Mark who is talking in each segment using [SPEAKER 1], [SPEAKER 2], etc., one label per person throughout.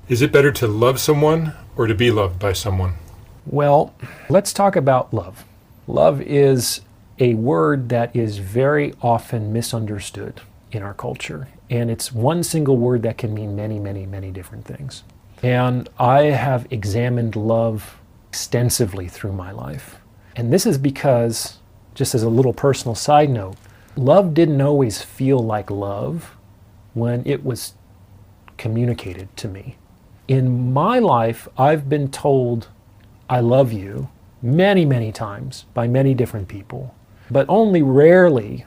[SPEAKER 1] Is it better to love someone or to be loved by someone?
[SPEAKER 2] Well, let's talk about love. Love is a word that is very often misunderstood in our culture. And it's one single word that can mean many, many, many different things. And I have examined love extensively through my life. And this is because, just as a little personal side note, love didn't always feel like love when it was communicated to me. In my life, I've been told I love you many, many times by many different people, but only rarely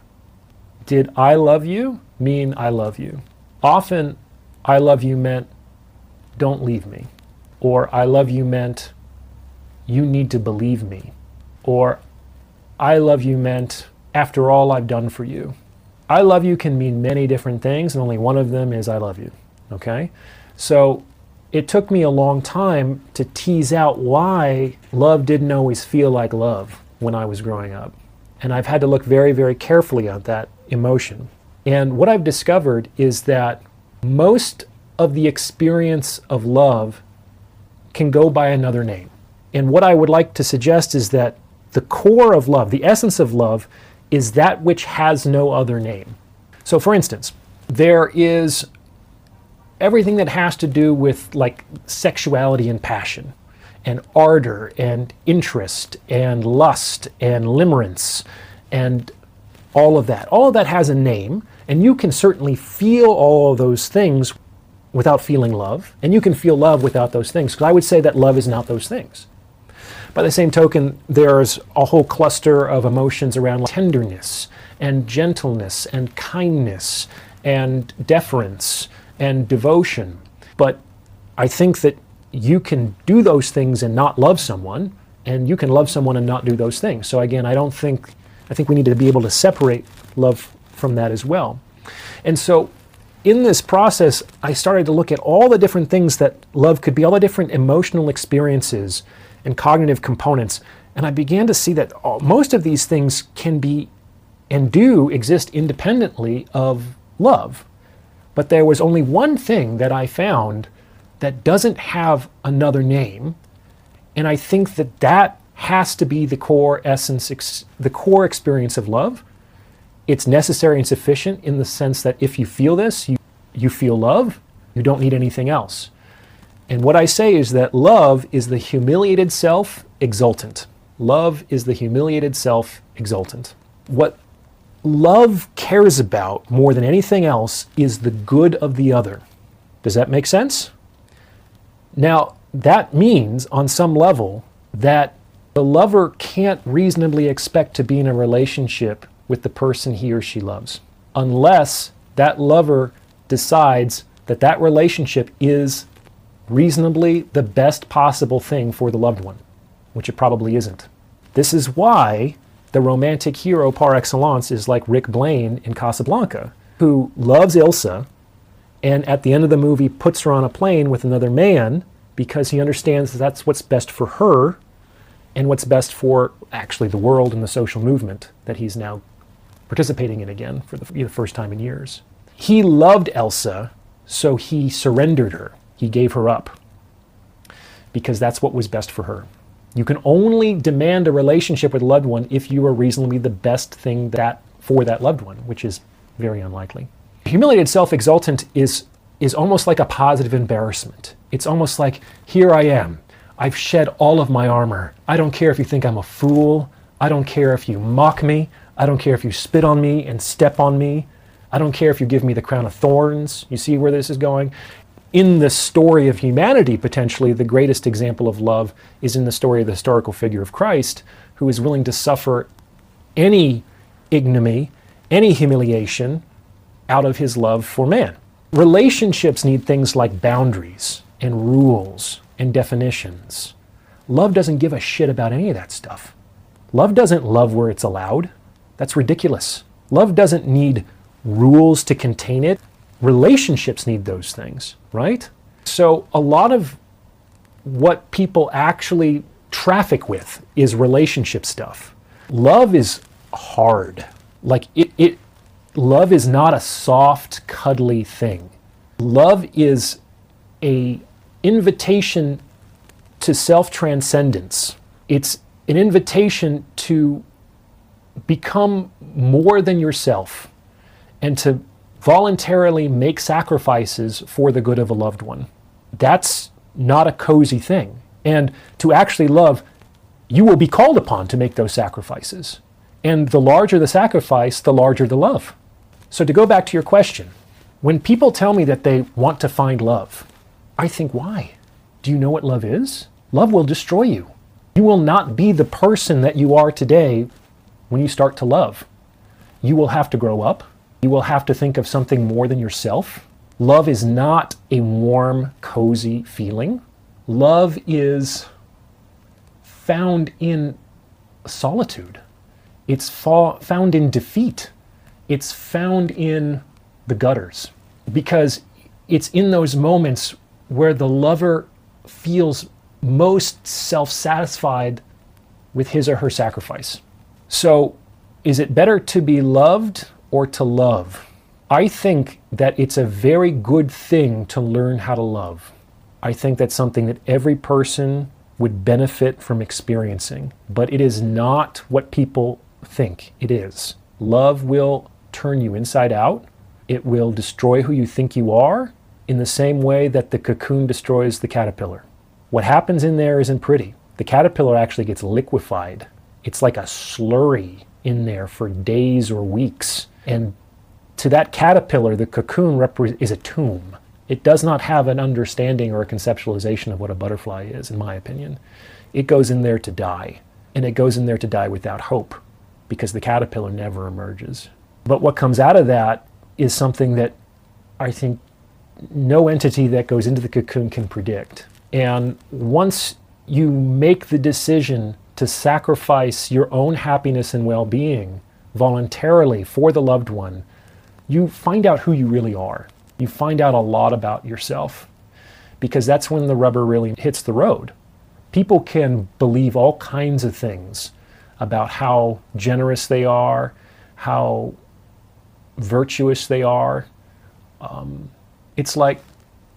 [SPEAKER 2] did I love you mean I love you. Often, I love you meant don't leave me, or I love you meant you need to believe me, or I love you meant after all I've done for you. I love you can mean many different things, and only one of them is I love you, okay? So it took me a long time to tease out why love didn't always feel like love when I was growing up. And I've had to look very, very carefully at that emotion. And what I've discovered is that most of the experience of love can go by another name. And what I would like to suggest is that the core of love, the essence of love, is that which has no other name. So for instance, there is everything that has to do with like sexuality and passion and ardor and interest and lust and limerence and all of that. All of that has a name, and you can certainly feel all of those things without feeling love, and you can feel love without those things, because I would say that love is not those things. By the same token, there's a whole cluster of emotions around tenderness and gentleness and kindness and deference and devotion. But I think that you can do those things and not love someone, and you can love someone and not do those things. So again, I think we need to be able to separate love from that as well. And so in this process, I started to look at all the different things that love could be, all the different emotional experiences and cognitive components. And I began to see that most of these things can be and do exist independently of love. But there was only one thing that I found that doesn't have another name. And I think that that has to be the core essence, the core experience of love. It's necessary and sufficient in the sense that if you feel this, you feel love, you don't need anything else. And what I say is that love is the humiliated self exultant. Love is the humiliated self exultant. What love cares about more than anything else is the good of the other. Does that make sense? Now, that means on some level that the lover can't reasonably expect to be in a relationship with the person he or she loves unless that lover decides that that relationship is reasonably the best possible thing for the loved one, which it probably isn't. This is why the romantic hero par excellence is like Rick Blaine in Casablanca, who loves Ilsa and at the end of the movie puts her on a plane with another man because he understands that that's what's best for her and what's best for actually the world and the social movement that he's now participating in again for the first time in years. He loved Elsa, so he surrendered her. He gave her up because that's what was best for her. You can only demand a relationship with a loved one if you are reasonably the best thing for that loved one, which is very unlikely. Humiliated self-exultant is almost like a positive embarrassment. It's almost like, here I am. I've shed all of my armor. I don't care if you think I'm a fool. I don't care if you mock me. I don't care if you spit on me and step on me. I don't care if you give me the crown of thorns. You see where this is going? In the story of humanity, potentially, the greatest example of love is in the story of the historical figure of Christ, who is willing to suffer any ignominy, any humiliation out of his love for man. Relationships need things like boundaries and rules and definitions. Love doesn't give a shit about any of that stuff. Love doesn't love where it's allowed. That's ridiculous. Love doesn't need rules to contain it. Relationships need those things, right? So a lot of what people actually traffic with is relationship stuff. Love is hard. Like love is not a soft, cuddly thing. Love is a invitation to self-transcendence. It's an invitation to become more than yourself and to voluntarily make sacrifices for the good of a loved one. That's not a cozy thing. And to actually love, you will be called upon to make those sacrifices. And the larger the sacrifice, the larger the love. So to go back to your question, when people tell me that they want to find love, I think, why? Do you know what love is? Love will destroy you. You will not be the person that you are today when you start to love. You will have to grow up. You will have to think of something more than yourself. Love is not a warm, cozy feeling. Love is found in solitude. It's found in defeat. It's found in the gutters. Because it's in those moments where the lover feels most self-satisfied with his or her sacrifice. So, is it better to be loved or to love? I think that it's a very good thing to learn how to love. I think that's something that every person would benefit from experiencing, but it is not what people think it is. Love will turn you inside out. It will destroy who you think you are in the same way that the cocoon destroys the caterpillar. What happens in there isn't pretty. The caterpillar actually gets liquefied. It's like a slurry in there for days or weeks. And to that caterpillar, the cocoon is a tomb. It does not have an understanding or a conceptualization of what a butterfly is, in my opinion. It goes in there to die. And it goes in there to die without hope, because the caterpillar never emerges. But what comes out of that is something that I think no entity that goes into the cocoon can predict. And once you make the decision to sacrifice your own happiness and well-being voluntarily for the loved one, you find out who you really are. You find out a lot about yourself, because that's when the rubber really hits the road. People can believe all kinds of things about how generous they are, how virtuous they are. It's like,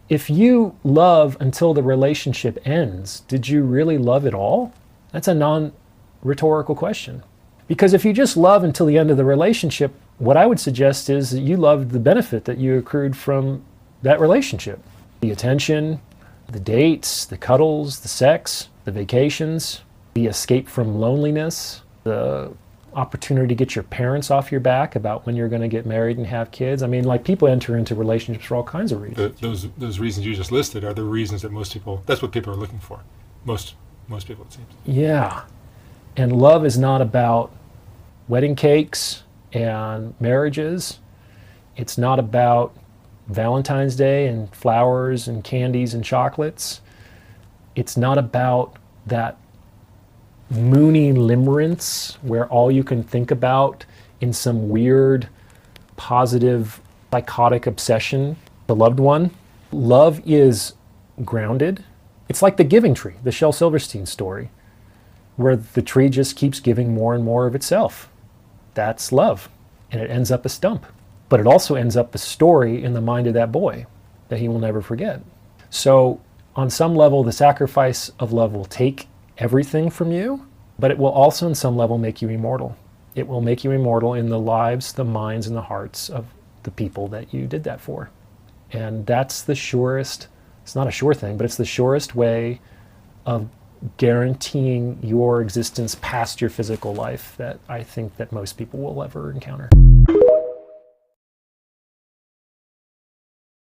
[SPEAKER 2] if you love until the relationship ends, did you really love it all? That's a non-rhetorical question. Because if you just love until the end of the relationship, what I would suggest is that you loved the benefit that you accrued from that relationship. The attention, the dates, the cuddles, the sex, the vacations, the escape from loneliness, the opportunity to get your parents off your back about when you're going to get married and have kids. I mean, like, people enter into relationships for all kinds of reasons.
[SPEAKER 1] Those reasons you just listed are the reasons that that's what people are looking for. Most people, it seems.
[SPEAKER 2] Yeah. And love is not about wedding cakes and marriages. It's not about Valentine's Day and flowers and candies and chocolates. It's not about that moony limerence where all you can think about in some weird, positive, psychotic obsession, the loved one. Love is grounded. It's like the giving tree, the Shel Silverstein story, where the tree just keeps giving more and more of itself. That's love. And it ends up a stump. But it also ends up a story in the mind of that boy that he will never forget. So on some level, the sacrifice of love will take everything from you, but it will also in some level make you immortal. It will make you immortal in the lives, the minds, and the hearts of the people that you did that for. And that's the surest, it's not a sure thing, but it's the surest way of guaranteeing your existence past your physical life that I think that most people will ever encounter.